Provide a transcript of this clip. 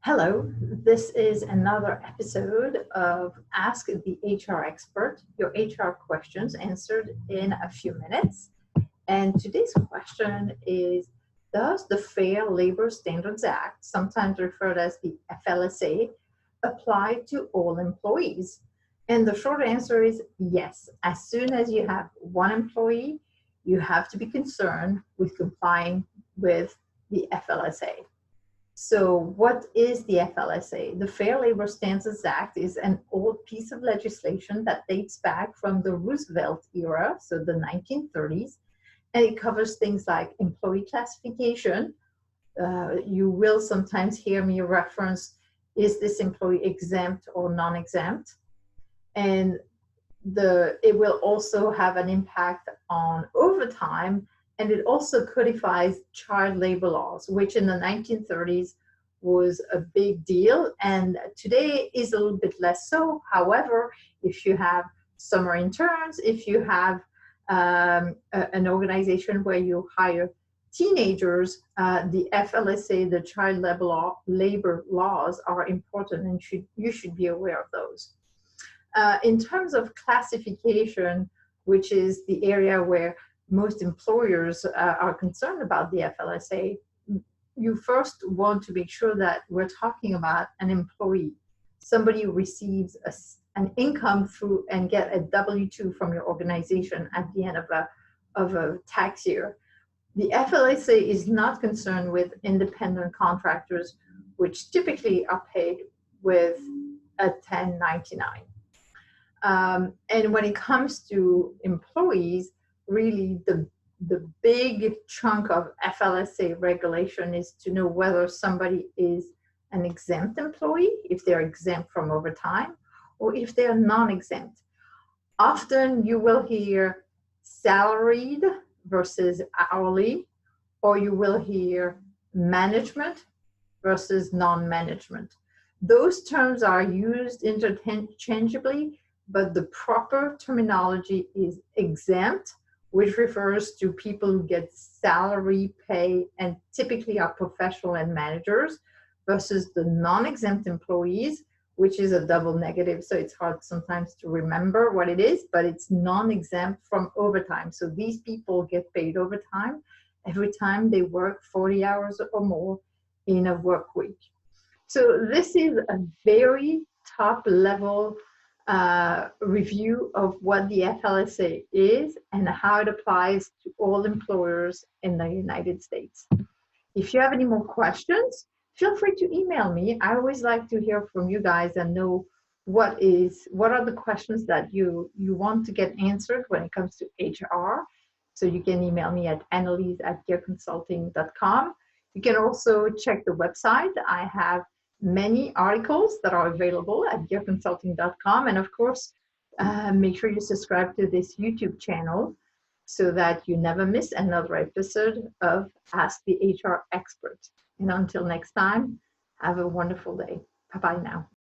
Hello, this is another episode of Ask the HR Expert, your HR questions answered in a few minutes. And today's question is, does the Fair Labor Standards Act, sometimes referred as the FLSA, apply to all employees? And the short answer is yes. As soon as you have one employee, you have to be concerned with complying with the FLSA. So what is the FLSA? The Fair Labor Standards Act is an old piece of legislation that dates back from the Roosevelt era, so the 1930s, and it covers things like employee classification. You will sometimes hear me reference, is this employee exempt or non-exempt? And it will also have an impact on overtime. And it also codifies child labor laws, which in the 1930s was a big deal, and today is a little bit less so. However, if you have summer interns, if you have an organization where you hire teenagers, the FLSA, the child labor laws, are important, and you should be aware of those. In terms of classification, which is the area where most employers are concerned about the FLSA, you first want to make sure that we're talking about an employee, somebody who receives an income through and get a W-2 from your organization at the end of a tax year. The FLSA is not concerned with independent contractors, which typically are paid with a 1099. And when it comes to employees, really the big chunk of FLSA regulation is to know whether somebody is an exempt employee, if they're exempt from overtime, or if they're non-exempt. Often you will hear salaried versus hourly, or you will hear management versus non-management. Those terms are used interchangeably, but the proper terminology is exempt, which refers to people who get salary pay and typically are professional and managers, versus the non-exempt employees, which is a double negative. So it's hard sometimes to remember what it is, but it's non-exempt from overtime. So these people get paid overtime every time they work 40 hours or more in a work week. So this is a very top level review of what the FLSA is and how it applies to all employers in the United States. If you have any more questions, feel free to email me. I always like to hear from you guys and know what are the questions that you want to get answered when it comes to HR. So you can email me at Anne-Lise@gereconsulting.com. You can also check the website. I have many articles that are available at gereconsulting.com, and of course make sure you subscribe to this YouTube channel so that you never miss another episode of Ask the HR Expert. And until next time, have a wonderful day. Bye-bye now.